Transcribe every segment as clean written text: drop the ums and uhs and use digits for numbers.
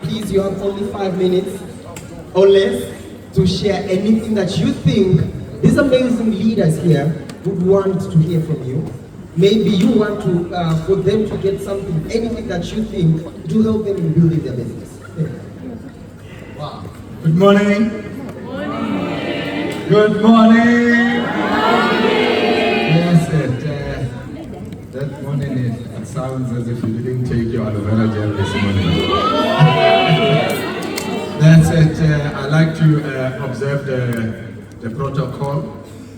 please, you have only 5 minutes or less to share anything that you think these amazing leaders here would want to hear from you. Maybe you want to, for them to get something, anything that you think to help them in building their business. Wow. Good morning. Good morning. Good morning. Yes, that morning it sounds as if you didn't take your aloe vera gel this morning. That's it. I like to observe the protocol.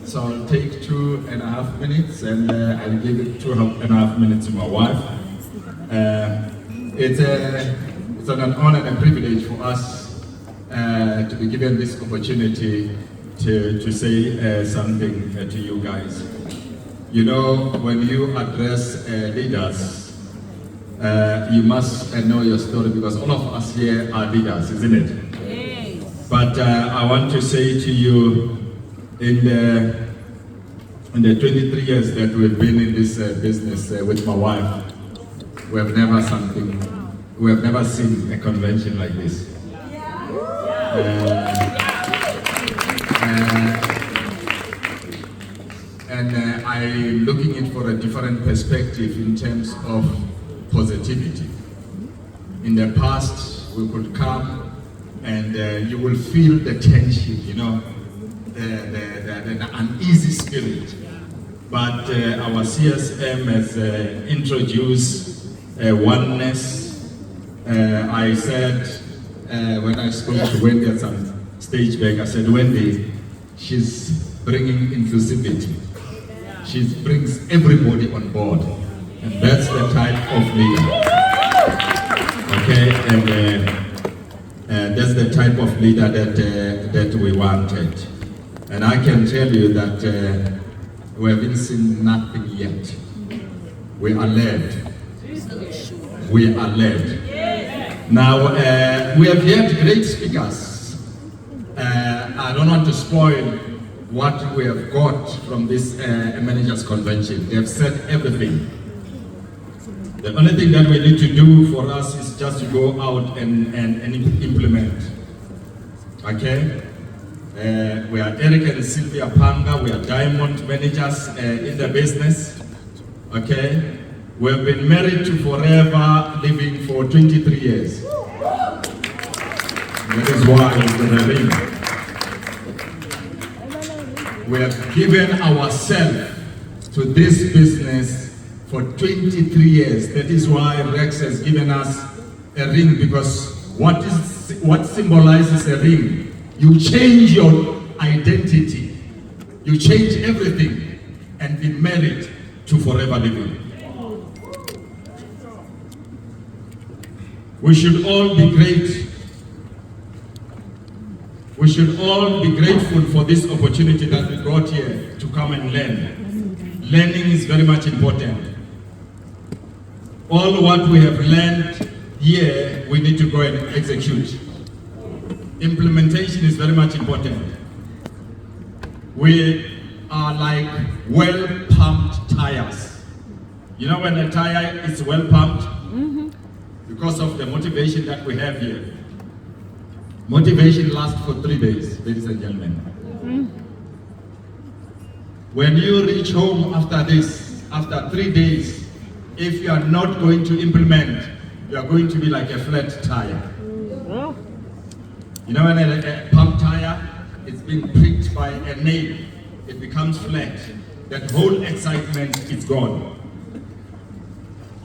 So I'll take 2.5 minutes and I'll give it 2.5 minutes to my wife. It's an honor and a privilege for us to be given this opportunity to say something to you guys. You know, when you address leaders, you must know your story, because all of us here are leaders, isn't it? Yes. But I want to say to you, in the 23 years that we've been in this business with my wife, we have never seen a convention like this. And I'm looking at it for a different perspective in terms of positivity. In the past, we could come and you will feel the tension, you know, the uneasy spirit. But our CSM has introduced oneness. I said, when I spoke to Wendy at some stage back, I said, Wendy, she's bringing inclusivity. She brings everybody on board. And that's the type of leader. Okay, and that's the type of leader that we wanted. And I can tell you that we haven't seen nothing yet. We are led. We are led. Now, we have had great speakers. I don't want to spoil what we have got from this managers convention. They have said everything. The only thing that we need to do for us is just to go out and implement. Okay? We are Eric and Sylvia Panga. We are diamond managers in the business. Okay? We have been married to forever, living for 23 years. That is why the ring. We have given ourselves to this business for 23 years. That is why Rex has given us a ring, because what symbolizes a ring? You change your identity. You change everything and be married to forever living. We should all be great. We should all be grateful for this opportunity that we got here to come and learn. Learning is very much important. All what we have learned here, we need to go and execute. Implementation is very much important. We are like well-pumped tires. You know, when a tire is well-pumped, because of the motivation that we have here. Motivation lasts for 3 days, ladies and gentlemen. When you reach home after this, after 3 days, if you are not going to implement, you are going to be like a flat tire. You know, when a pump tire is being pricked by a nail, it becomes flat. That whole excitement is gone.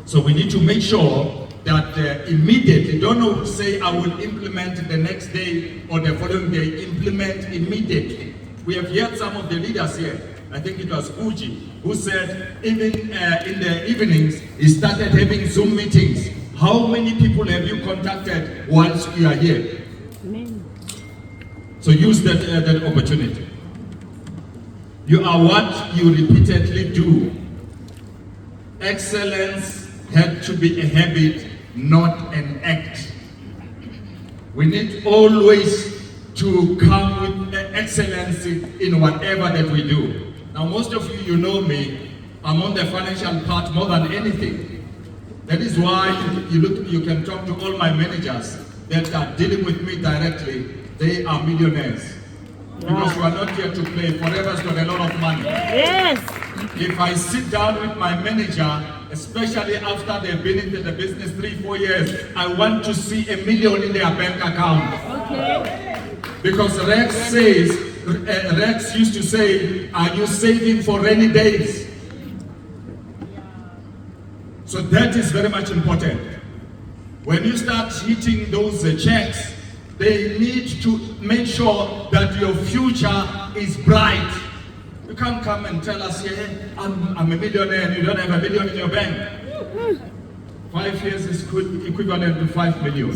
So we need to make sure that immediately, don't say I will implement the next day or the following day, implement immediately. We have heard some of the leaders here, I think it was Uji, who said even in the evenings, he started having Zoom meetings. How many people have you contacted once you are here? So use that opportunity. You are what you repeatedly do. Excellence had to be a habit, not an act. We need always to come with excellence in whatever that we do. Now, most of you, you know me, I'm on the financial part more than anything. That is why you can talk to all my managers. that are dealing with me directly, they are millionaires. Because you are not here to play. Forever's got a lot of money. Yes. If I sit down with my manager, especially after they've been into the business 3-4 years, I want to see $1 million in their bank account. Okay. Because Rex used to say, are you saving for rainy days? So that is very much important. When you start hitting those checks, they need to make sure that your future is bright. You can't come and tell us, yeah, I'm a millionaire and you don't have $1 million in your bank. 5 years is equivalent to 5 million,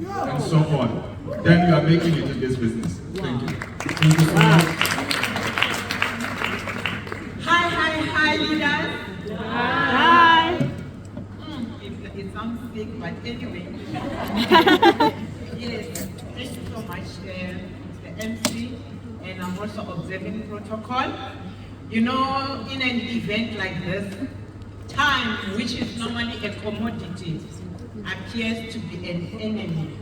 and so on. Then you are making it in this business. Thank you. Thank you so much. Hi, leaders. Hi. It sounds sick, but anyway. Yes, thank you so much, the MC, and I'm also observing protocol. You know, in an event like this, time, which is normally a commodity, appears to be an enemy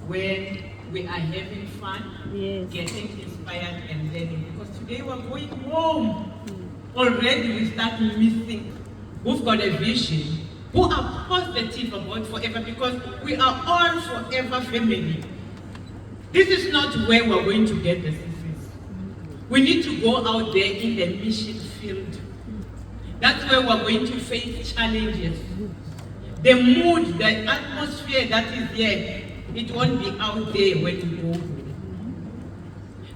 when we are having fun, Yes. getting inspired and learning. Because today we're going home. Already we start missing. We've got a vision. Who are positive about forever, because we are all forever family. This is not where we're going to get the success. We need to go out there in the mission field. That's where we're going to face challenges. The mood, the atmosphere that is here, it won't be out there when we go home.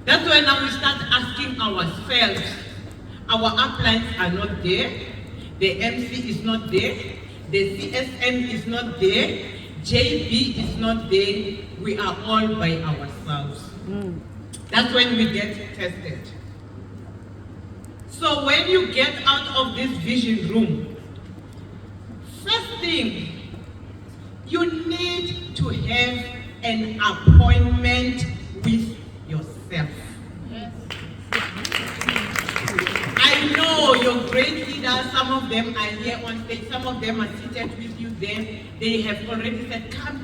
That's why now we start asking ourselves, our uplines are not there, the MC is not there, the CSM is not there, JB is not there, we are all by ourselves. That's when we get tested. So when you get out of this vision room, first thing, you need to have an appointment with yourself. I know your great leaders, some of them are here on stage, some of them are seated with you there. They have already said, come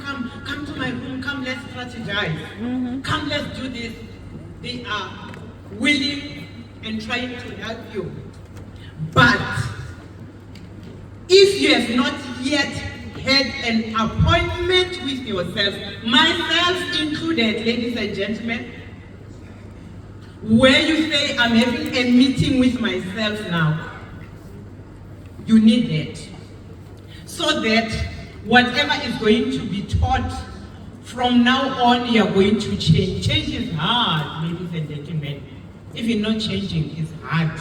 to my room, come, let's strategize. Come, let's do this. They are willing and trying to help you. But if you have not yet had an appointment with yourself, myself included, ladies and gentlemen, where you say, I'm having a meeting with myself now, you need that. So that whatever is going to be taught from now on, you are going to change. Change is hard, ladies and gentlemen. If you're not changing, it's hard.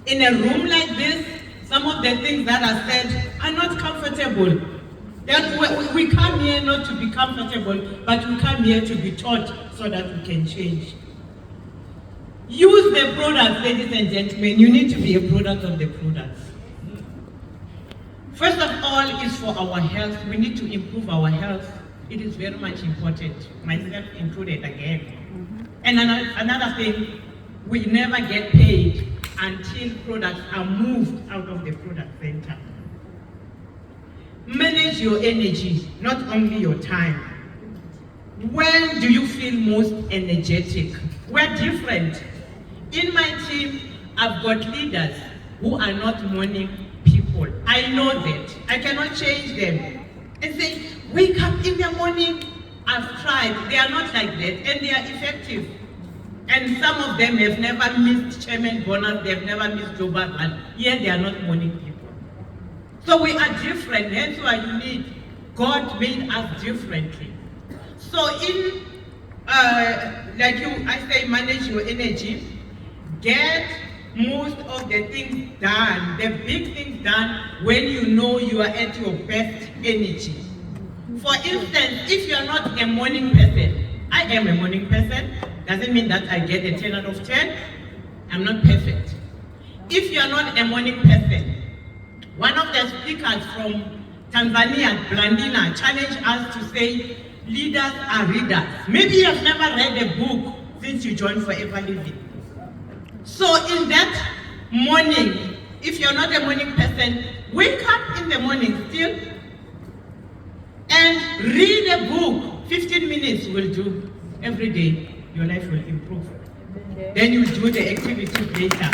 In a room like this, some of the things that are said are not comfortable. We come here not to be comfortable, but we come here to be taught so that we can change. Use the products, ladies and gentlemen. You need to be a product of the products. First of all, is for our health. We need to improve our health. It is very much important, myself included again. And another thing, we never get paid until products are moved out of the product center. Manage your energy, not only your time. When do you feel most energetic? We're different. In my team, I've got leaders who are not morning people. I know that. I cannot change them. And say, wake up in the morning. I've tried. They are not like that, and they are effective. And some of them have never missed chairman bonus, they've never missed global fund, yet they are not morning people. So we are different, hence why you need, God made us differently. So in, I say, manage your energy, get most of the things done, the big things done when you know you are at your best energy. For instance, if you are not a morning person, I am a morning person, doesn't mean that I get a 10 out of 10. I'm not perfect. If you are not a morning person, one of the speakers from Tanzania, Blandina, challenged us to say, leaders are readers. Maybe you have never read a book since you joined Forever Living. So in that morning, if you're not a morning person, wake up in the morning still and read a book 15 minutes will do every day, your life will improve. Then you do the activity later.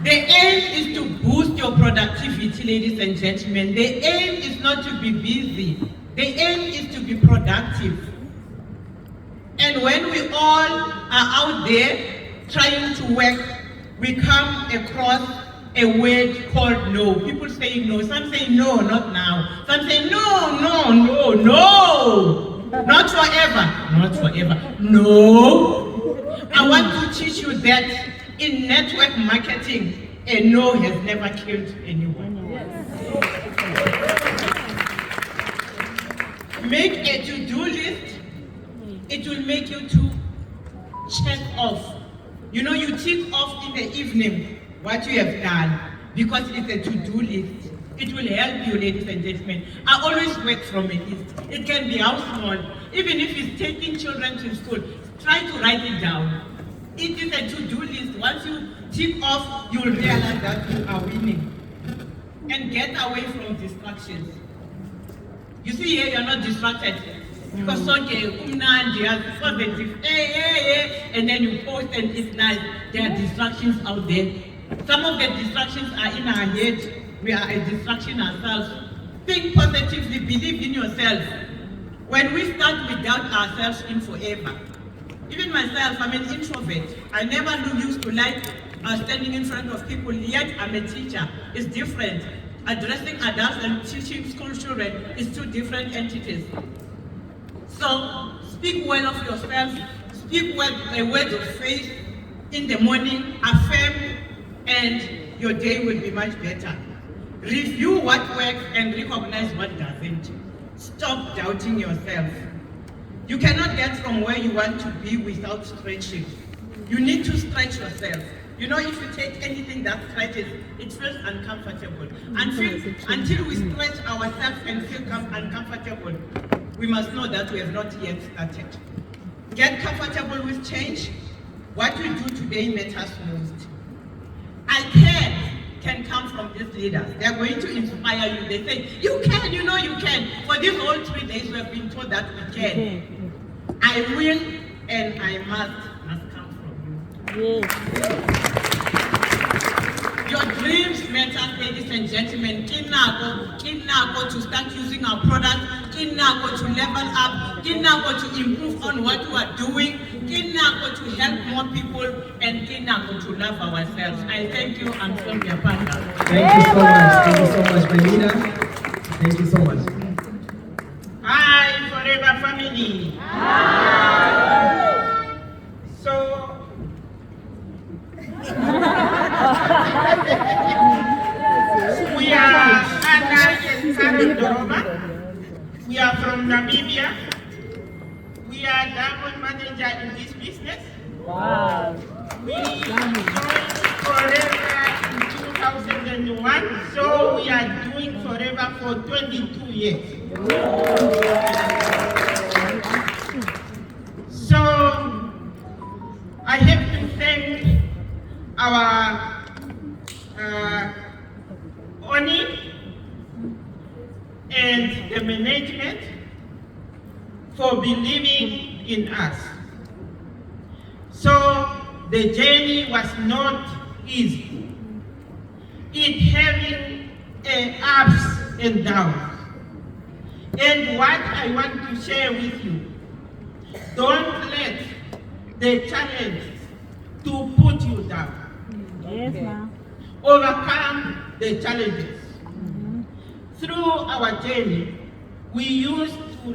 The aim is to boost your productivity, ladies and gentlemen. The aim is not to be busy. The aim is to be productive. And when we all are out there trying to work, we come across a word called no. People say no. Some say no, not now. Some say no, no, no, no. Not forever. Not forever. No. I want to teach you that in network marketing, a no has never killed anyone. Make a to-do list. It will make you to check off. You know, you tick off in the evening what you have done because it's a to-do list. It will help you, ladies and gentlemen. I always work from a list. It can be how small. Even if it's taking children to school, try to write it down. It is a to-do list. Once you tick off, you'll realize that you are winning. And get away from distractions. You see here, you're not distracted. Because okay, is positive, and then you post and it's nice. There are distractions out there. Some of the distractions are in our head. We are a distraction ourselves. Think positively, believe in yourself. When we start, we doubt ourselves in forever. Even myself, I'm an introvert. I never used to like standing in front of people, yet I'm a teacher. It's different. Addressing adults and teaching school children is two different entities. So, speak well of yourself, speak well a word of faith in the morning, affirm, and your day will be much better. Review what works and recognize what doesn't. Stop doubting yourself. You cannot get from where you want to be without stretching. You need to stretch yourself. You know, if you take anything that stretches, it feels uncomfortable. Until we stretch ourselves and feel uncomfortable, we must know that we have not yet started. Get comfortable with change. What we do today matters most. I can come from these leaders. They're going to inspire you. They say, you can, you know you can. For these whole 3 days, we have been told that we can. I will and I must come from you. Your dreams matter, ladies and gentlemen. Kinako to start using our product. Kinako to level up. Kinako to improve on what we are doing. Kinako to help more people. And Kinako to love ourselves. I thank you. I'm from your partner. Thank you so much. Thank you so much, Melina. Thank you so much. Hi, Forever Family. Hi. So, we are Anna and Karen Doroma. We are from Namibia. We are diamond manager in this business. Wow. We joined Forever in 2001, so we are doing Forever for 22 years. So, I have to thank our Oni and the management for believing in us. So the journey was not easy. It having ups and downs. And what I want to share with you, don't let the challenges to put you down. Yes, ma'am. Overcome the challenges. Through our journey, we used to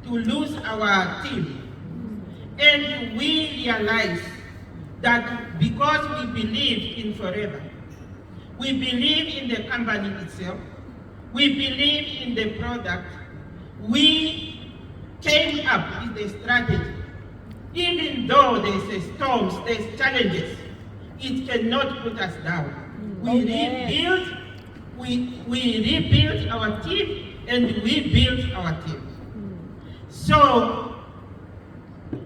lose our team. And we realized that because we believe in Forever, we believe in the company itself, we believe in the product, we came up with a strategy. Even though there's storms, there's challenges, it cannot put us down. We rebuilt our team and we built our team. So,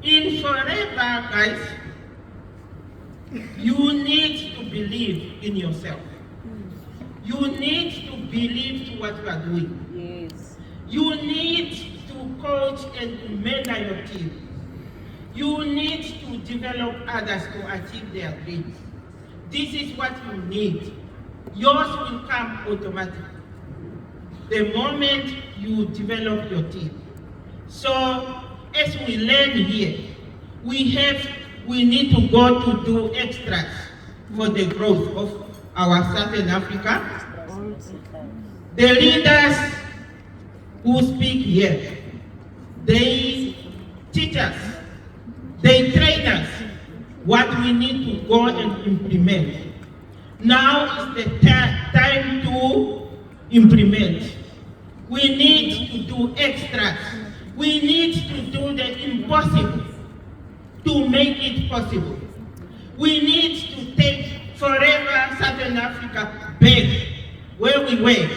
in Forever, guys, you need to believe in yourself. You need to believe to what you are doing. Yes. You need coach and mentor your team. You need to develop others to achieve their dreams. This is what you need. Yours will come automatically the moment you develop your team. So, as we learn here, we need to go to do extras for the growth of our Southern Africa. The leaders who speak here, they teach us, they train us what we need to go and implement. Now is the time to implement. We need to do extras. We need to do the impossible to make it possible. We need to take Forever Southern Africa back where we were.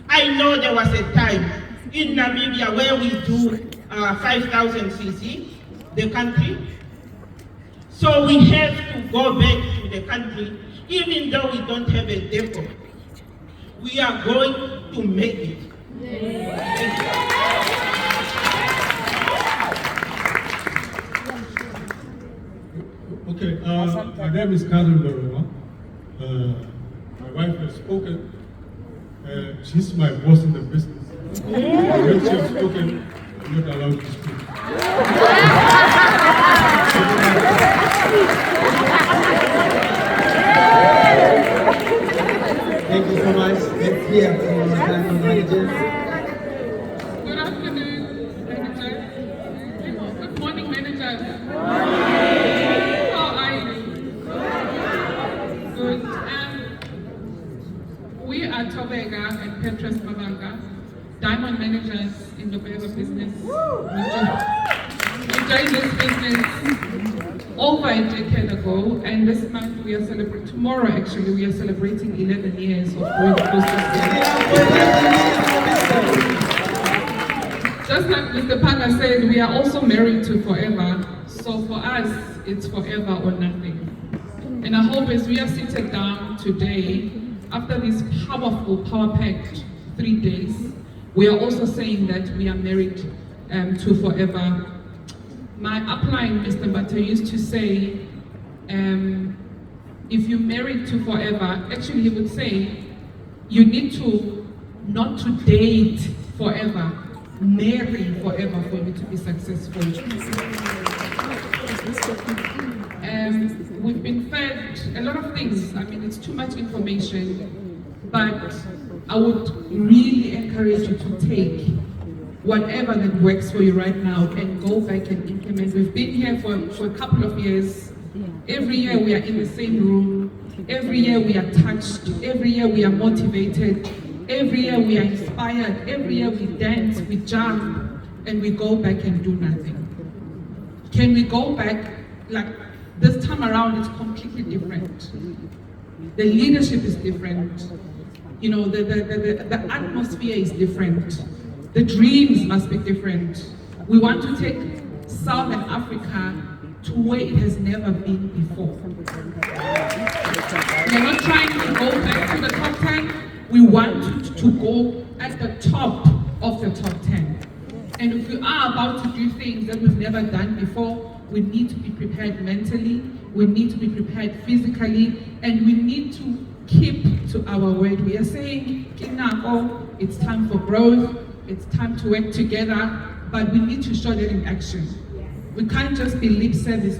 I know there was a time in Namibia where we do 5,000 cc, the country. So we have to go back to the country, even though we don't have a depot. We are going to make it. Okay, my name is Karen Barowa. My wife has spoken. She's my boss in the business. When she has spoken, I'm not allowed to speak. Thank you so much. Let's hear from our diamond managers. Good afternoon, managers. Good morning, managers. How are you? Good. We are Tobega and Petrus Mabanga, diamond managers in the Tobega business. We joined this business over a decade ago, and this month we are celebrating, tomorrow actually, we are celebrating 11 years of going close Just like Mr. Panga said, we are also married to forever. So for us, it's forever or nothing. And I hope as we are seated down today, after this powerful, power-packed 3 days, we are also saying that we are married to forever. My upline, Mr. Bata, used to say, if you're married to forever, actually he would say, you need to not to date forever, marry forever for you to be successful. We've been fed a lot of things. I mean, it's too much information, but I would really encourage you to take whatever that works for you right now and go back and implement. We've been here for a couple of years. Every year we are in the same room. Every year we are touched. Every year we are motivated. Every year we are inspired. Every year we dance, we jump, and we go back and do nothing. Can we go back? Like this time around, it's completely different. The leadership is different. You know, the atmosphere is different. The dreams must be different. We want to take Southern Africa to where it has never been before. We are not trying to go back to the top 10. We want to go at the top of the top 10. And if we are about to do things that we've never done before, we need to be prepared mentally, we need to be prepared physically, and we need to keep to our word. We are saying, Kinako, it's time for growth, it's time to work together, but we need to show that in action. We can't just be lip service.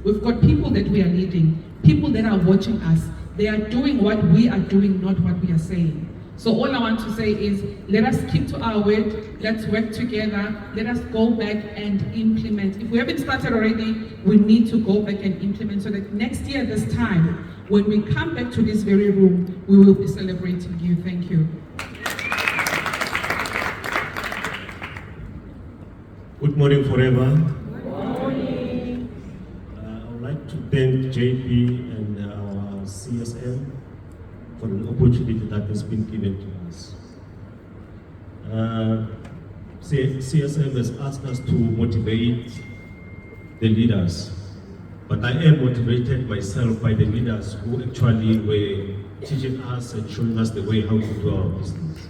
We've got people that we are leading, people that are watching us. They are doing what we are doing, not what we are saying. So all I want to say is, let us keep to our word, let's work together, let us go back and implement. If we haven't started already, we need to go back and implement so that next year this time, when we come back to this very room, we will be celebrating you. Thank you. Good morning, Forever. Good morning. I would like to thank JP and our CSM for the opportunity that has been given to us. CSM has asked us to motivate the leaders, but I am motivated myself by the leaders who actually were teaching us and showing us the way how to do our business.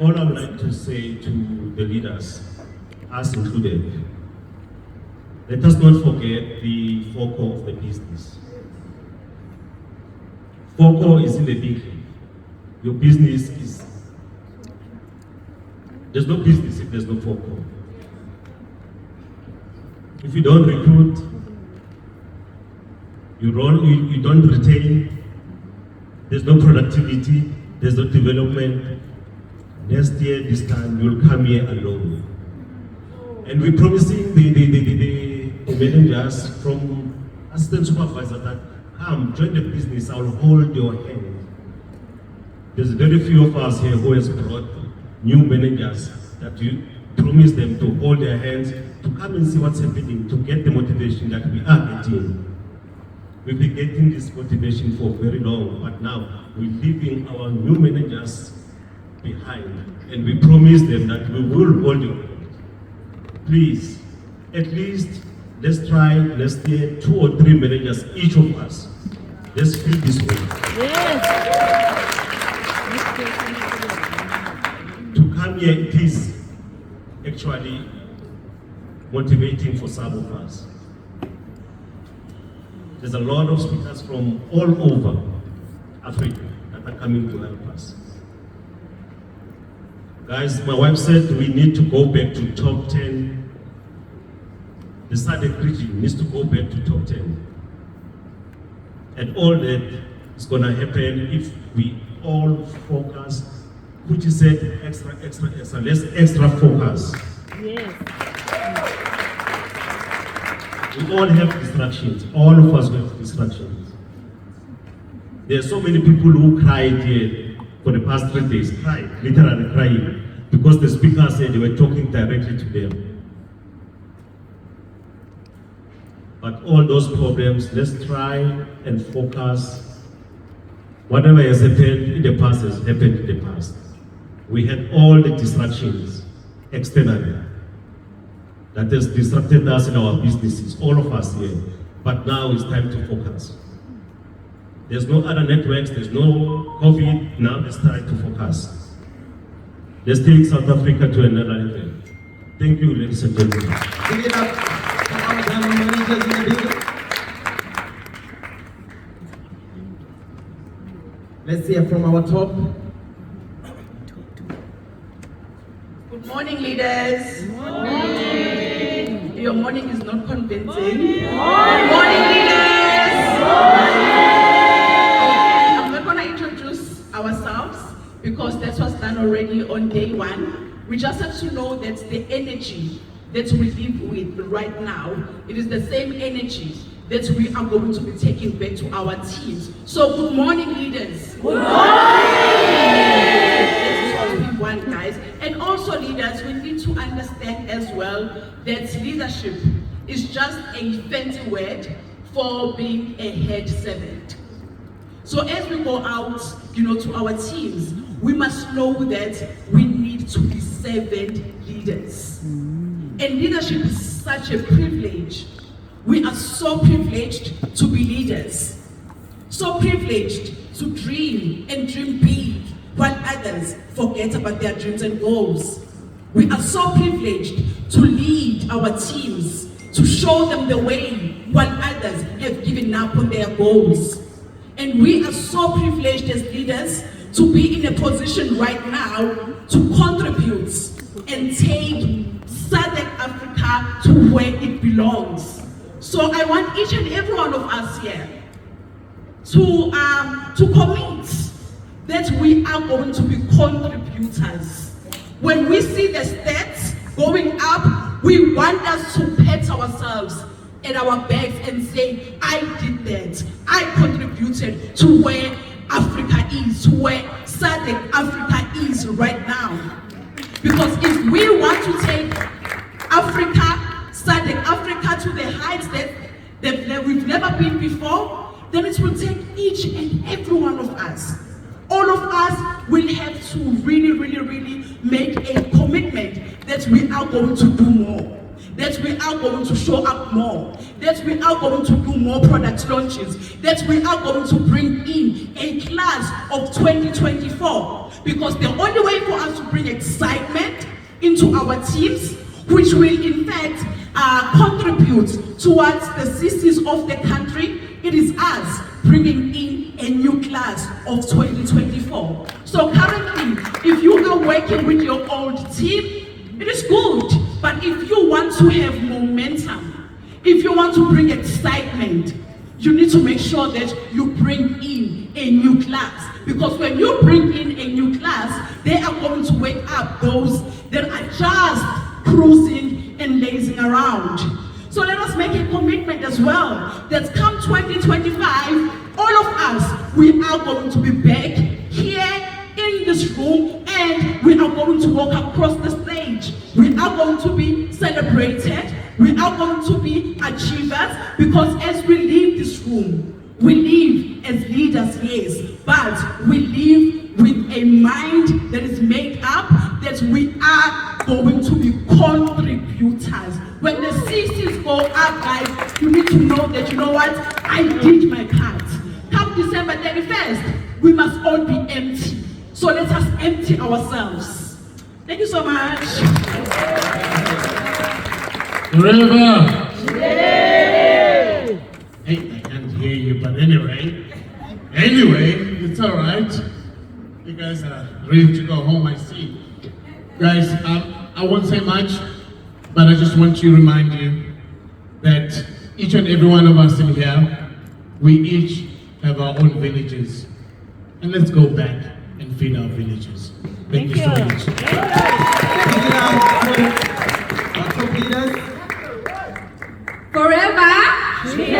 all I would like to say to the leaders, us included, let us not forget the focal of the business. Focal is in the beginning. Your business is, there's no business if there's no focal. If you don't recruit, you don't retain, there's no productivity, there's no development. Next year, this time, you'll come here alone. And we're promising the managers from assistant supervisor that come, join the business, I'll hold your hand. There's very few of us here who has brought new managers that you promise them to hold their hands, to come and see what's happening, to get the motivation that we are a team. We've been getting this motivation for very long, but now we're leaving our new managers behind, and we promise them that we will hold your hand. Please, at least let's try next year 2 or 3 managers, each of us. Let's feel this way. To come here, it is actually motivating for some of us. There's a lot of speakers from all over Africa that are coming to help us. Guys, my wife said we need to go back to top 10. The SADC region needs to go back to top 10. And all that is going to happen if we all focus, which is said extra, let's extra focus. Yes. We all have distractions. All of us have distractions. There are so many people who cried here for the past 3 days, literally crying, because the speaker said they were talking directly to them. But all those problems, let's try and focus. Whatever has happened in the past has happened in the past. We had all the distractions externally that has distracted us in our businesses, all of us here. But now it's time to focus. There's no other networks, there's no COVID, now it's time to focus. Let's take South Africa to another level. Thank you, ladies and gentlemen. Give it up for our general managers in the building. Let's hear from our top. Good morning, leaders. Morning. Your morning is not convincing. Morning, leaders. I'm not going to introduce ourselves because that was done already on day 1. We just have to know that the energy that we live with right now, it is the same energy that we are going to be taking back to our teams. So good morning, leaders. Good morning. One, guys. And also, leaders, we need to understand as well that leadership is just a fancy word for being a head servant. So as we go out, to our teams, we must know that we need to be servant leaders. And leadership is such a privilege. We are so privileged to be leaders. So privileged to dream and dream big while others forget about their dreams and goals. We are so privileged to lead our teams, to show them the way while others have given up on their goals. And we are so privileged as leaders to be in a position right now to contribute and take SADC Africa to where it belongs. So I want each and every one of us here to commit that we are going to be contributors. When we see the stats going up, we want us to pat ourselves at our backs and say, I did that. I contributed to where Africa is, to where SADC Africa is right now. Because if we want to take Africa, SADC Africa to the heights that we've never been before, then it will take each and every one of us. All of us will have to really make a commitment that we are going to do more, that we are going to show up more, that we are going to do more product launches, that we are going to bring in a class of 2024. Because the only way for us to bring excitement into our teams, which will in fact contribute towards the CCs of the country, it is us bringing in a new class of 2024. So currently, if you are working with your old team, it is good. But if you want to have momentum, if you want to bring excitement, you need to make sure that you bring in a new class. Because when you bring in a new class, they are going to wake up those that are just cruising and lazing around. So let us make a commitment as well that come 2025, all of us, we are going to be back here in this room and we are going to walk across the stage. We are going to be celebrated. We are going to be achievers, because as we leave this room, we live as leaders, yes, but we live with a mind that is made up that we are going to be contributors. When the CCs go up, guys, you need to know that, you know what, I did my part. Come December 31st, we must all be empty. So let us empty ourselves. Thank you so much. Forever! Hey, I can't hear you, but anyway, it's all right. You guys are ready to go home, I see. Guys, I won't say much, but I just want to remind you that each and every one of us in here, we each have our own villages. And let's go back and feed our villages. Thank you so much. Forever. Forever.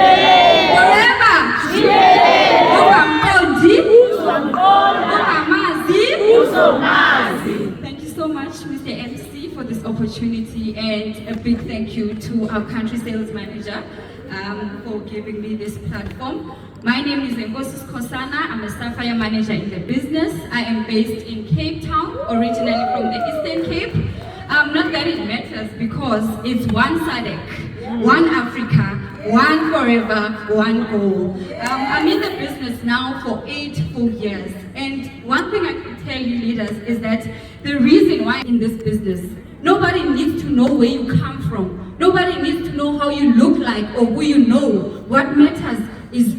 Thank you so much, Mr. MC, for this opportunity, and a big thank you to our country sales manager for giving me this platform. My name is Ngosis Kosana. I'm a Sapphire manager in the business. I am based in Cape Town, originally from the Eastern Cape. Not that it matters, because it's one SADC, one Africa, one forever, one goal. I'm in the business now for 8 full years. And one thing I can tell you, leaders, is that the reason why in this business, nobody needs to know where you come from. Nobody needs to know how you look like or who you know. What matters is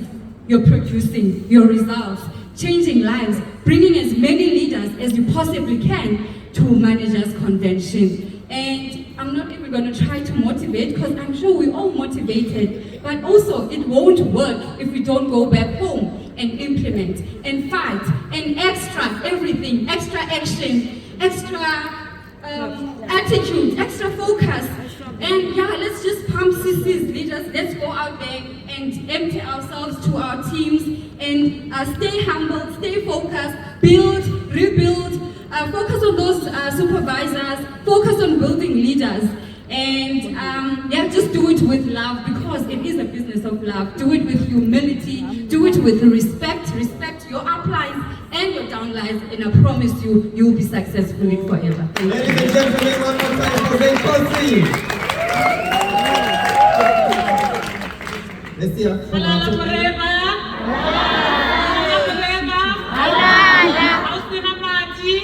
you're producing your results, changing lives, bringing as many leaders as you possibly can to managers convention. And I'm not even going to try to motivate, because I'm sure we're all motivated, but also it won't work if we don't go back home and implement and fight and extra everything, extra action, extra attitude, extra focus. And yeah, let's just pump CCs, leaders. Let's go out there and empty ourselves to our teams and stay humble, stay focused, build, rebuild, focus on those supervisors, focus on building leaders. And yeah, just do it with love, because it is a business of love. Do it with humility, do it with respect. Respect your uplines and your downlines, and I promise you, you will be successful in forever. Ladies and gentlemen, one more time for Zain Kosi. Let's see. Halala forever. Halala forever. Austin Amati.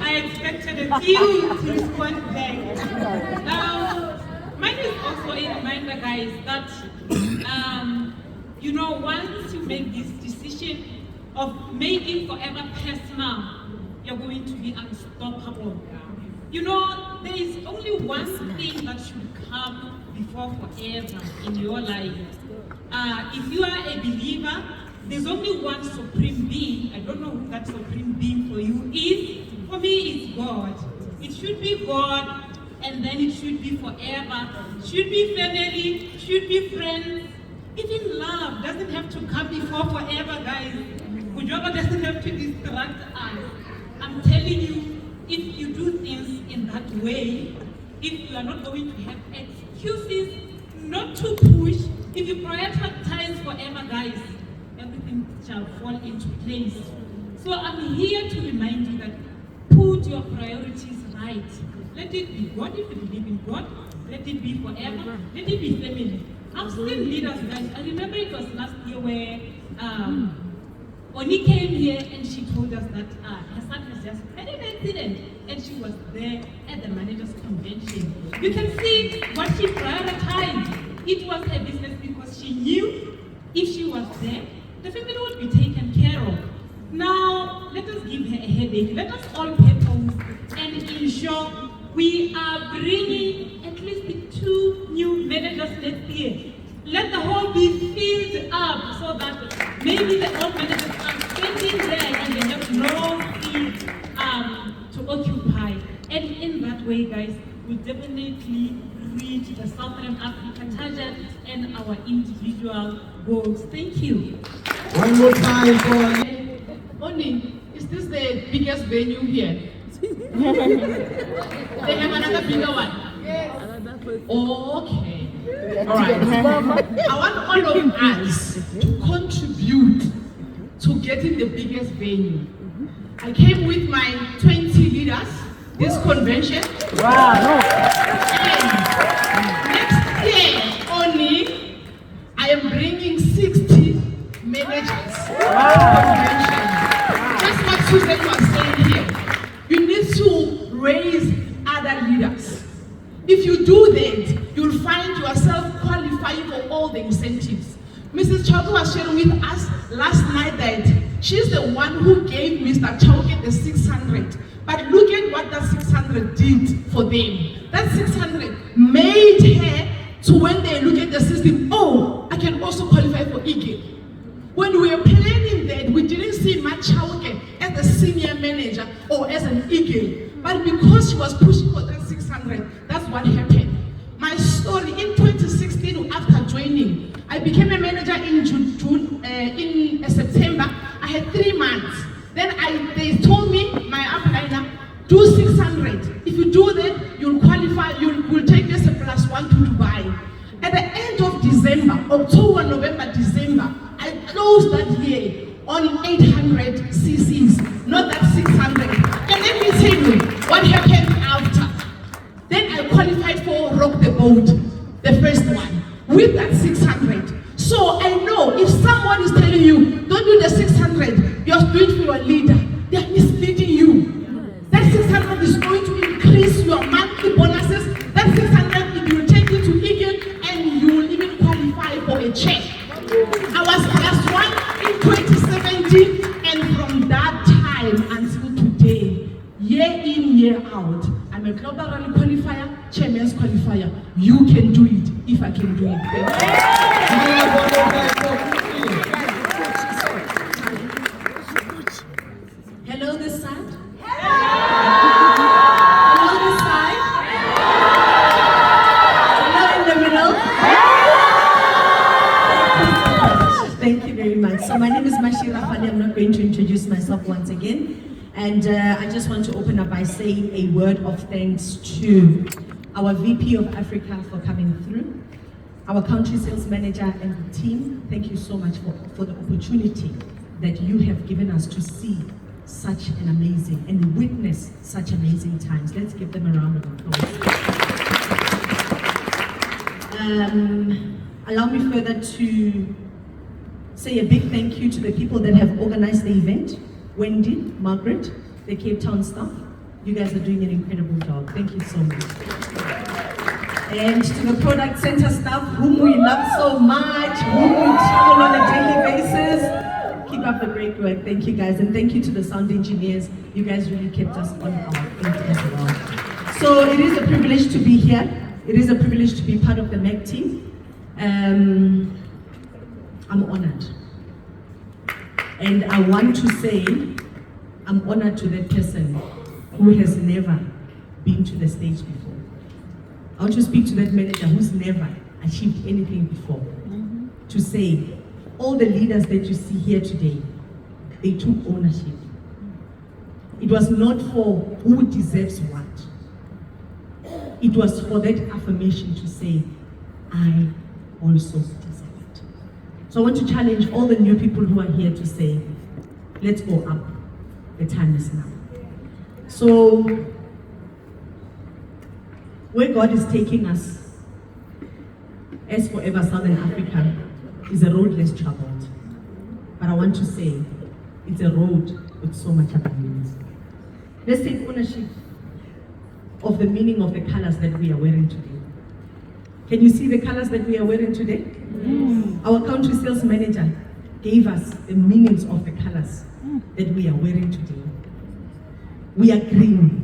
I expected a few to respond back. Mine is also a reminder, guys, that you know, once you make this decision of making forever personal, you're going to be unstoppable. You know, there is only one thing that should come before forever in your life. If you are a believer, there's only one supreme being. I don't know who that supreme being for you is. For me, it's God. It should be God, and then it should be forever. It should be family, it should be friends. Even love doesn't have to come before forever, guys. Kujoba doesn't have to distract us. I'm telling you, if you do things in that way, if you are not going to have excuses not to push, if you prioritize forever, guys, everything shall fall into place. So I'm here to remind you that put your priorities right. Let it be God if you believe in God. let it be forever, let it be family. I've seen leaders, guys. I remember it was last year where Oni came here and she told us that her son has just had an accident and she was there at the managers' convention. You can see what she prioritized. It was her business because she knew if she was there, the family would be taken care of. Now, let us give her a headache. Let us all pay phones and ensure we are bringing at least 2 new managers next year. Let the hall be filled up so that maybe the old managers are standing there and they have no seat to occupy. And in that way, guys, we definitely reach the Southern Africa target and our individual goals. Thank you. One more time for Oni, is this the biggest venue here? They have another bigger one? Yes. Okay. All right. I want all of us to contribute to getting the biggest venue. I came with my 20 leaders this convention. Wow. And next year only, I am bringing 60 managers. Convention. That's what Susan was saying here. You need to raise other leaders. If you do that, you'll find yourself qualifying for all the incentives. Mrs. Chauke was sharing with us last night that she's the one who gave Mr. Chauke the 600. But look at what that 600 did for them. That 600 made her to when they look at the system, oh, I can also qualify for EGE. When we were planning that, we didn't see Ms. Chauke as the senior manager or as an EGE. But because she was pushing for that 600, that's what happened. My story, in 2016, after joining, I became a manager in in September. I had 3 months. Then they told me, my upliner, do 600. If you do that, you'll qualify, you'll take this a +1 to Dubai. At the end of December, October, November, December, I closed that year on 800 cc's, not that 600. And let me tell you what happened after. Then I qualified for Rock the Boat, the first one, with that 600. So I know if someone is telling you, don't do the 600, you're doing it for your leader, they're misleading you. That 600 is going to increase your monthly bonuses. That 600, it will take you to EGE and you will even qualify for a check. I was +1 in 2017, and from that time until today, year in, year out, I'm a global rally qualifier, chairman's qualifier. You can do it if I can do it. Hello, this side. Hello, this side. Hello, in the middle. Thank you very much. So my name is Mashira Fani. I'm not going to introduce myself once again. And I just want to open up by saying a word of thanks to our VP of Africa for coming through, our country sales manager and the team. Thank you so much for the opportunity that you have given us to see such an amazing and witness such amazing times. Let's give them a round of applause. Allow me further to say a big thank you to the people that have organized the event. Wendy, Margaret, the Cape Town staff. You guys are doing an incredible job. Thank you so much. And to the product center staff, whom we love so much, whom we travel on a daily basis. Keep up the great work. Thank you guys. And thank you to the sound engineers. You guys really kept us on our feet as well. So it is a privilege to be here. It is a privilege to be part of the MEC team. I'm honored. And I want to say, I'm honored to that person who has never been to the stage before. I want to speak to that manager who's never achieved anything before. To say, all the leaders that you see here today, they took ownership. It was not for who deserves what. It was for that affirmation to say, I also deserve it. So I want to challenge all the new people who are here to say, let's go up. The time is now. So, where God is taking us as Forever Southern Africa is a road less traveled. But I want to say, it's a road with so much abundance. Let's take ownership of the meaning of the colors that we are wearing today. Can you see the colors that we are wearing today? Yes. Our country sales manager gave us the meanings of the colors that we are wearing today. We are green.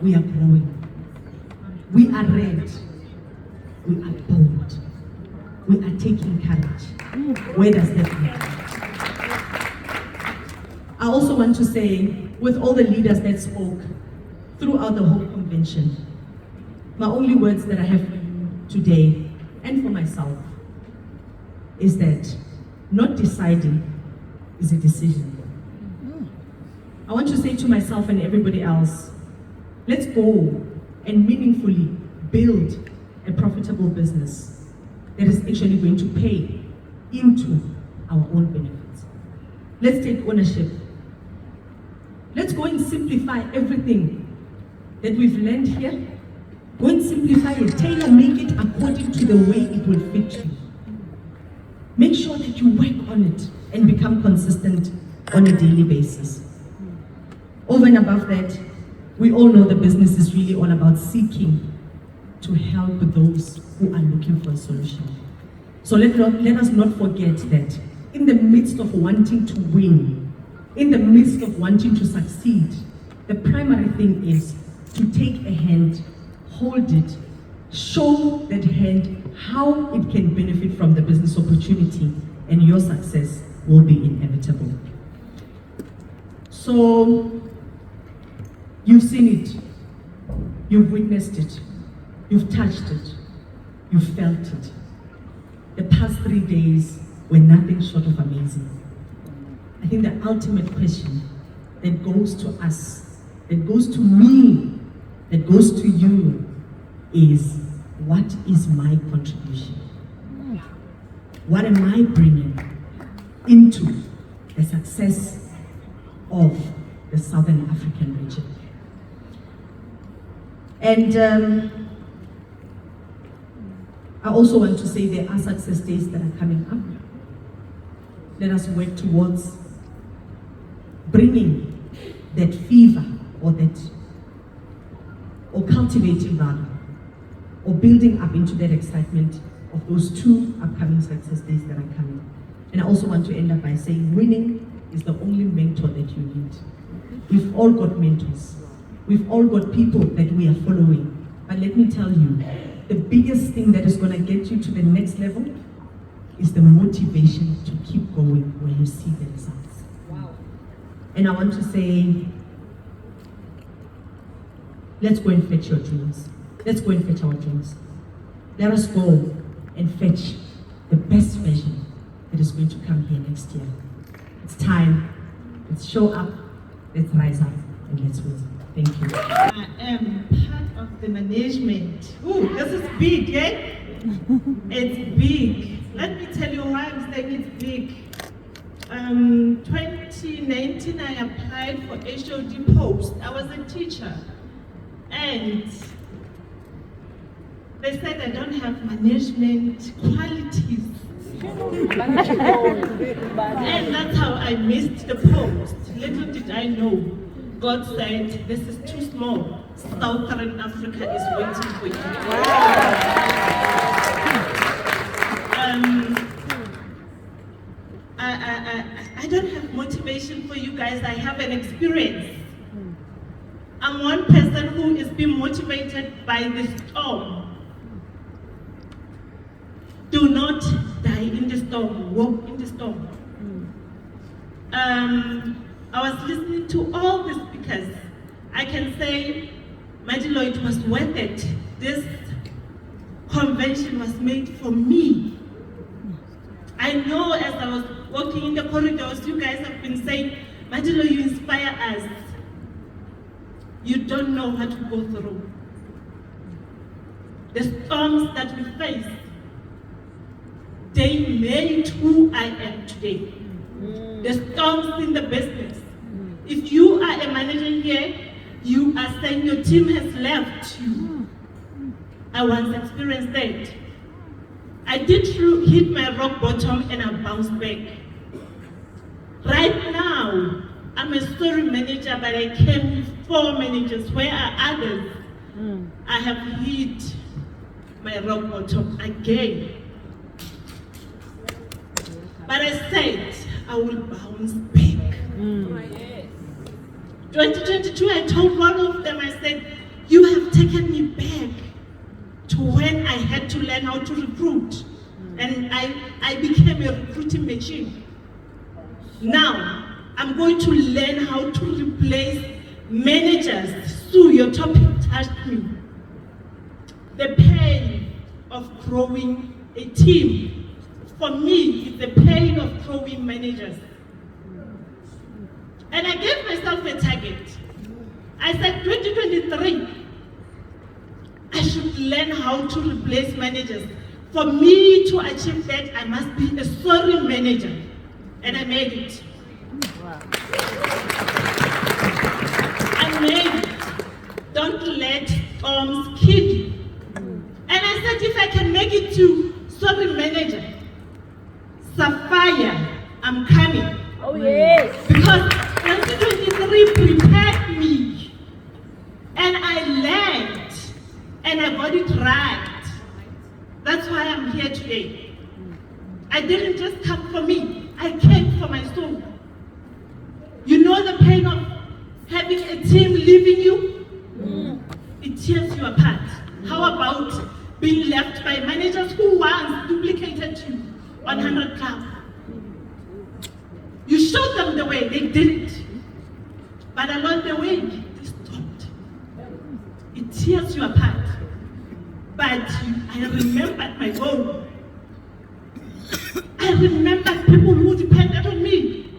We are growing. We are red. We are bold. We are taking courage. Where does that lead? I also want to say, with all the leaders that spoke throughout the whole convention, my only words that I have for you today and for myself is that not deciding is a decision. I want to say to myself and everybody else, let's go and meaningfully build a profitable business that is actually going to pay into our own benefits. Let's take ownership. Let's go and simplify everything that we've learned here. Go and simplify it, tailor-make it according to the way it will fit you. Make sure that you work on it and become consistent on a daily basis. Over and above that, we all know the business is really all about seeking to help those who are looking for a solution. So let us not forget that in the midst of wanting to win, in the midst of wanting to succeed, the primary thing is to take a hand, hold it, show that hand how it can benefit from the business opportunity, and your success will be inevitable. So, you've seen it, you've witnessed it, you've touched it, you've felt it. The past 3 days were nothing short of amazing. I think the ultimate question that goes to us, that goes to me, that goes to you is, what is my contribution? What am I bringing into the success of the Southern African region? And I also want to say there are success days that are coming up. Let us work towards bringing that fever or cultivating rather, or building up into that excitement of those 2 upcoming success days that are coming. And I also want to end up by saying winning is the only mentor that you need. We've all got mentors. We've all got people that we are following. But let me tell you, the biggest thing that is going to get you to the next level is the motivation to keep going when you see the results. Wow. And I want to say, let's go and fetch your dreams. Let's go and fetch our dreams. Let us go and fetch the best version that is going to come here next year. It's time. Let's show up, let's rise up, and let's win. Thank you. I am part of the management. Ooh, this is big, eh? It's big. Let me tell you why I'm saying it's big. 2019, I applied for HOD post. I was a teacher. And they said I don't have management qualities. And that's how I missed the post. Little did I know, God said, this is too small. Southern Africa is waiting for you. I don't have motivation for you guys. I have an experience. I'm one person who is being motivated by the storm. Do not die in the storm, walk in the storm. I was listening to all the speakers. I can say, Madilo, it was worth it. This convention was made for me. I know as I was walking in the corridors, you guys have been saying, Madilo, you inspire us. You don't know what to go through. The storms that we face, they made who I am today. The storms in the business. If you are a manager here, you are saying your team has left you. I once experienced that. I did hit my rock bottom and I bounced back. Right now, I'm a store manager, but I came with 4 managers, where are others? I have hit my rock bottom again. But I said, I will bounce back. 2022, I told one of them, I said, you have taken me back to when I had to learn how to recruit. And I became a recruiting machine. Now, I'm going to learn how to replace managers. Sue, your topic touched me. The pain of growing a team. For me, it's the pain of growing managers. And I gave myself a target. I said 2023, I should learn how to replace managers. For me to achieve that, I must be a soaring manager. And I made it. I made it. Don't let storms kill you. And I said, if I can make it to soaring manager, Sapphire, I'm coming. Oh yes. Because 2023 prepared me. And I learned. And I got it right. That's why I'm here today. I didn't just come for me. I came for my soul. You know the pain of having a team leaving you? It tears you apart. How about being left by managers who once duplicated you on 100 Club? You showed them the way, they did it. But along the way, they stopped. It tears you apart. But I remembered my goal. I remembered people who depended on me.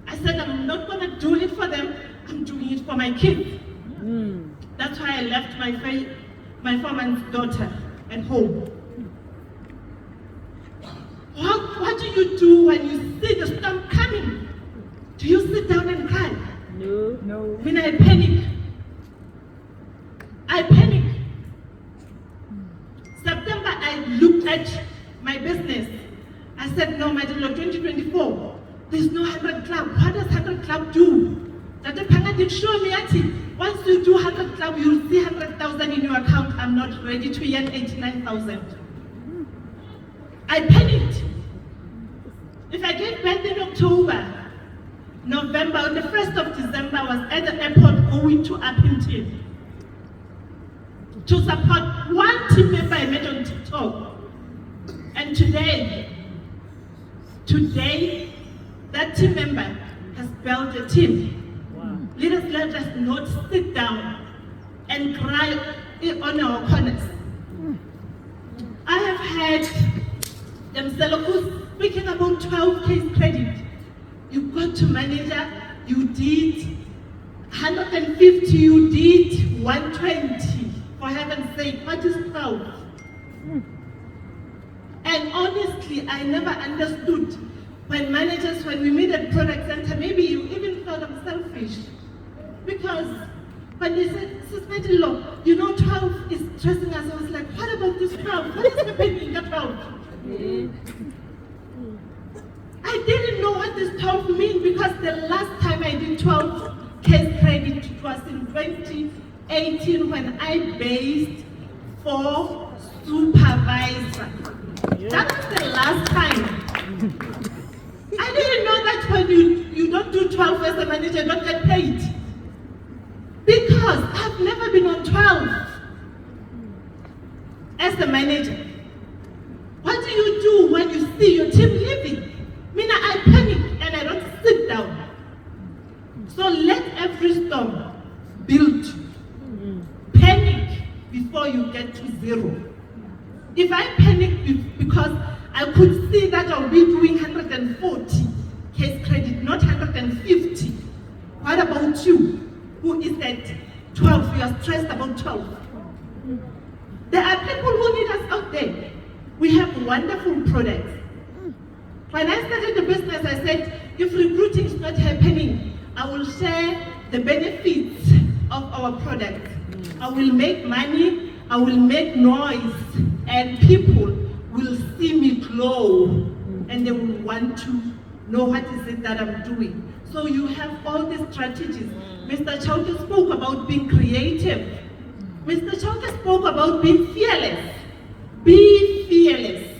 I said, I'm not going to do it for them, I'm doing it for my kids. That's why I left my foreman's daughter at home. What do you do when you see the storm coming? Do you sit down and cry? No. When I panic. I panic. September, I looked at my business. I said, no, Madelo, 2024, there's no 100 Club. What does 100 Club do? Dr. Panga did show me, once you do 100 Club, you'll see 100,000 in your account. I'm not ready to earn 89,000. I panicked. If I gave birth in October, November, on the 1st of December, I was at the airport going to Appington to support one team member I met on TikTok. And today, that team member has built a team. Wow. Let us not sit down and cry on our corners. I have heard them speaking about 12K credit. You got to manager, you did 150, you did 120. For heaven's sake, what is 12? And honestly, I never understood when managers, when we meet at product center, maybe you even thought I'm selfish. Because when they said, Sis Madelo, you know 12 is stressing us, I was like, what about this 12? What is happening in the 12? I didn't know what this 12 means because the last time I did 12 case credit, it was in 2018 when I based for supervisor. That was the last time. I didn't know that when you don't do 12 as a manager, you don't get paid. Because I've never been on 12 as a manager. What do you do when you see your team leaving? I panic and I don't sit down. So let every storm build you. Panic before you get to 0. If I panic because I could see that I'll be doing 140 case credit, not 150. What about you, who is at 12? You are stressed about 12. There are people who need us out there. We have wonderful products. When I started the business, I said, if recruiting is not happening, I will share the benefits of our products. I will make money, I will make noise, and people will see me glow and they will want to know what is it that I'm doing. So you have all these strategies. Mr. Chauke spoke about being creative. Mr. Chauke spoke about being fearless. Be fearless.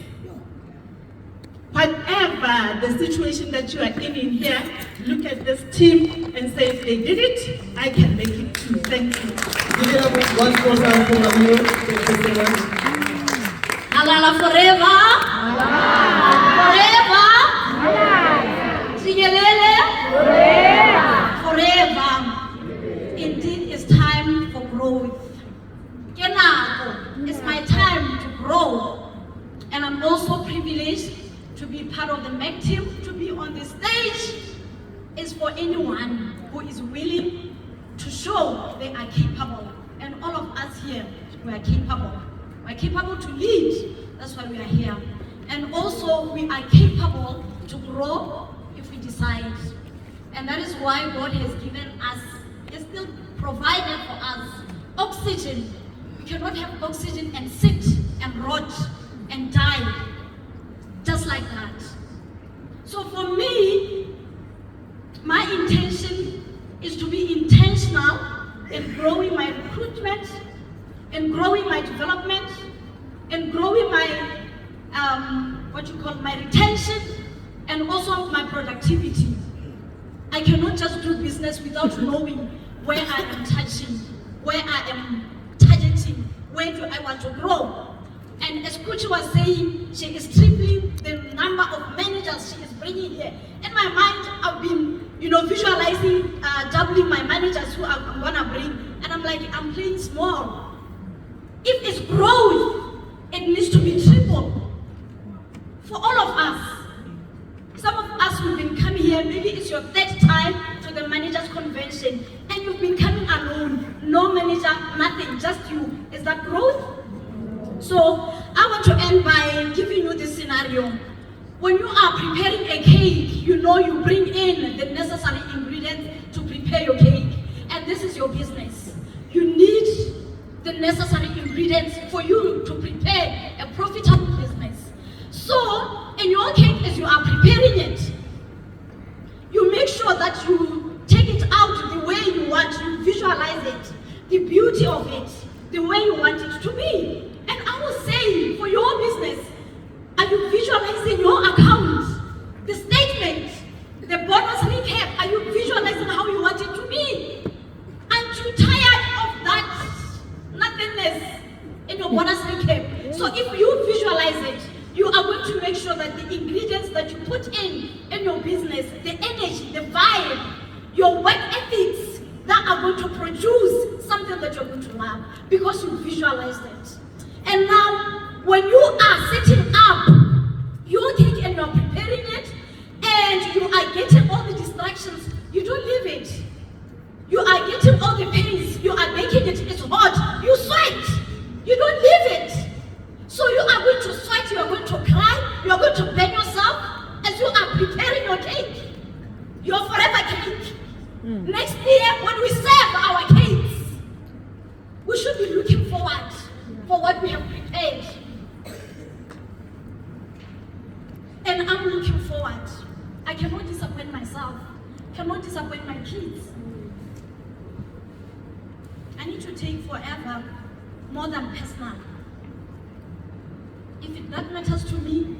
Whatever the situation that you are in here, look at this team and say, if they did it, I can make it too. Thank you. Give it up one more time for Amir. Thank you so much. Halala forever. Forever. Sigelele. Forever. Indeed, it's time for growth. Kenako, it's my time to grow. And I'm also privileged to be part of the MEC team, to be on the stage. Is for anyone who is willing to show they are capable. And all of us here, we are capable. We are capable to lead. That's why we are here. And also, we are capable to grow if we decide. And that is why God has given us, He still provided for us oxygen. We cannot have oxygen and sit and rot and die just like that. So for me, my intention is to be intentional in growing my recruitment, in growing my development, in growing my my retention, and also my productivity. I cannot just do business without knowing where I am touching, where I am targeting, where do I want to grow. And as Kuchi was saying, she is tripling the number of managers she is bringing here. In my mind, I've been, visualizing doubling my managers who I'm gonna bring. And I'm like, I'm playing small. If it's growth, it needs to be triple. For all of us. Some of us who've been coming here, maybe it's your third time to the managers convention, and you've been coming alone. No manager, nothing, just you. Is that growth? So I want to end by giving you this scenario. When you are preparing a cake, you bring in the necessary ingredients to prepare your cake. And this is your business. You need the necessary ingredients for you to prepare a profitable business. So in your cake, as you are preparing it, you make sure that you take it out the way you want, you visualize it, the beauty of it, the way you want it to be. And I was saying, for your business, are you visualizing your account, the statement, the bonus recap? Are you visualizing how you want it to be? Aren't you tired of that nothingness in your bonus recap? So if you visualize it, you are going to make sure that the ingredients that you put in your business, the energy, the vibe, your work ethics, that are going to produce something that you're going to love because you visualized it. And now, when you are setting up your cake and you're preparing it, and you are getting all the distractions, you don't leave it. You are getting all the pains, you are making it, it's hot, you sweat. You don't leave it. So you are going to sweat, you are going to cry, you are going to burn yourself as you are preparing your cake. Your forever cake. Next year, when we serve our cakes, we should be looking forward for what we have prepared. And I'm looking forward. I cannot disappoint myself. Cannot disappoint my kids. I need to take forever more than personal. If that matters to me,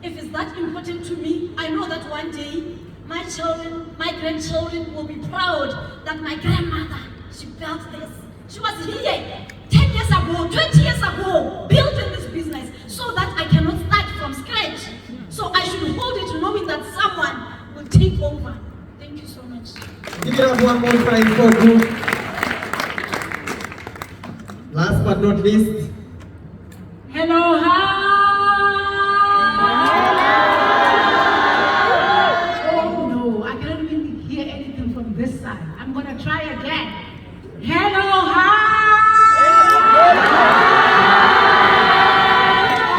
if it's that important to me, I know that one day my children, my grandchildren will be proud that my grandmother, she built this. She was here 10 years ago, 20 years ago, building this business so that I cannot start from scratch. So I should hold it knowing that someone will take over. Thank you so much. Give it up one more time for group. Last but not least. Hello, hi. Oh no, I cannot even hear anything from this side. I'm gonna try again. Hello, hi.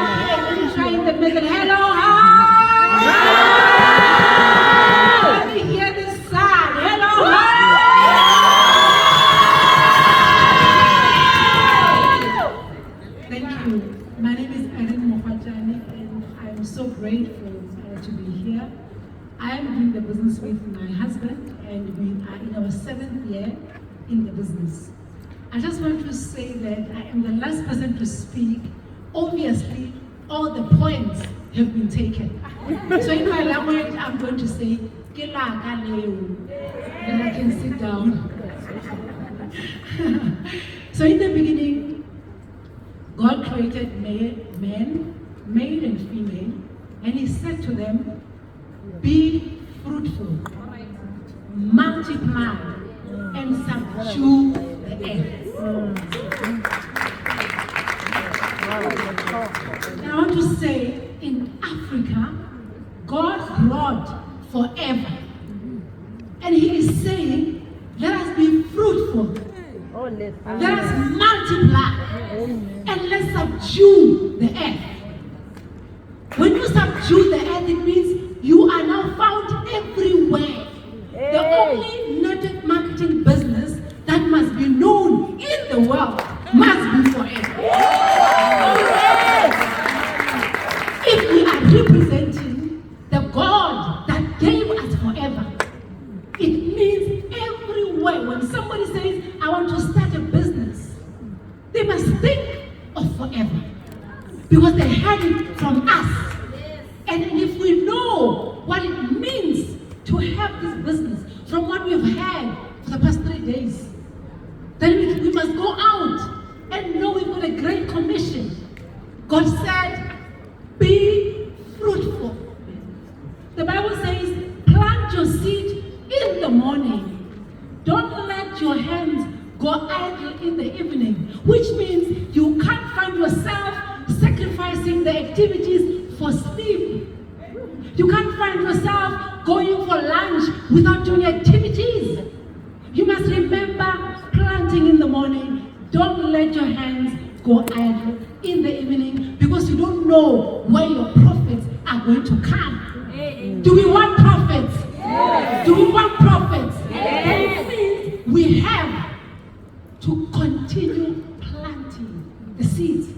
Okay, let me try in the middle. Hello, hi. Let me hear this side. Hello, hi. Thank you. My name is Erin business with my husband, and we are in our 7th year in the business. I just want to say that I am the last person to speak. Obviously, all the points have been taken. So in my language, I'm going to say, then I can sit down. So in the beginning, God created man, male and female, and He said to them, be fruitful, multiply, and subdue the earth. Now I want to say, in Africa, God brought forever. And He is saying, let us be fruitful. Let us multiply. And let's subdue the earth. When you subdue the earth, it means you are now found everywhere. The only network marketing business that must be known in the world must be forever. If we are representing the God that gave us forever, it means everywhere. When somebody says, I want to start a business, they must think of forever. Because they had it from us. And if we know what it means to have this business from what we've had for the past 3 days, then we must go out and know we've got a great commission. God said, be fruitful. The Bible says, plant your seed in the morning. Don't let your hands go idle in the evening, which means you can't find yourself sacrificing the activities for sleep. You can't find yourself going for lunch without doing activities. You must remember planting in the morning. Don't let your hands go idle in the evening, because you don't know where your profits are going to come. Do we want profits? Yes. Do we want profits? Yes. That means we have to continue planting the seeds.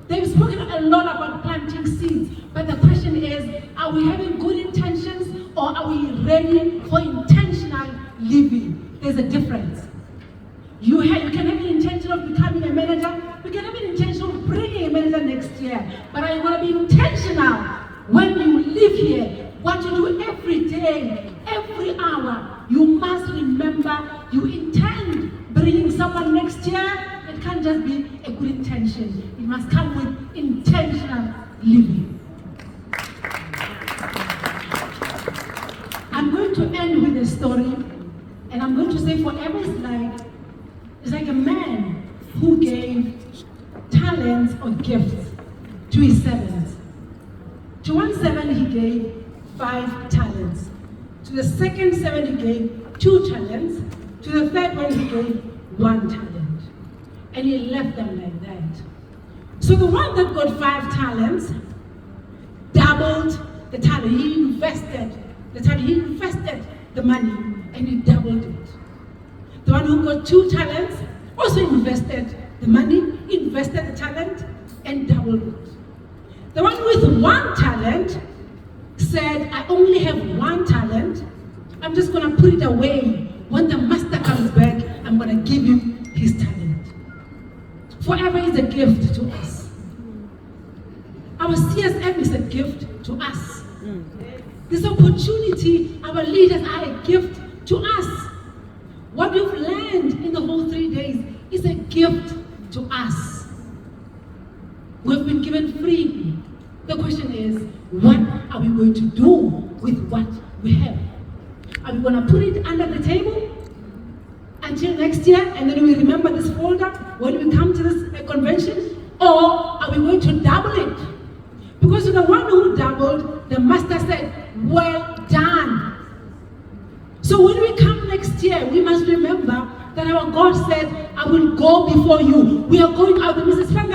They've spoken a lot about planting seeds, but the question is, are we having good intentions, or are we ready for intentional living? There's a difference. You can have an intention of becoming a manager, you can have an intention of bringing a manager next year, but are you going to be intentional when you live here? What you do every day, every hour, you must remember you intend bringing someone next year. It can't just be a good intention. It must come with intentional living. I'm going to end with a story, and I'm going to say forever is like a man who gave talents or gifts to his servants. To one servant he gave 5 talents. To the second servant he gave 2 talents. To the third one he gave 1 talent. And he left them like that. So the one that got 5 talents doubled the talent. He invested the talent. He invested the money, and he doubled it. The one who got 2 talents also invested the money, invested the talent, and doubled it. The one with 1 talent said, I only have 1 talent. I'm just going to put it away. When the master comes back, I'm going to give him his talent. Forever is a gift to us. Our CSM is a gift to us. This opportunity, our leaders are a gift to us. What we've learned in the whole 3 days is a gift to us. We've been given freely. The question is, what are we going to do with what we have? Are we going to put it under the table until next year, and then we remember this folder when we come to this convention? Or are we going to double it? Because to the one who doubled, the master said, well done. So when we come next year, we must remember that our God said, I will go before you. We are going out. Mrs. Frank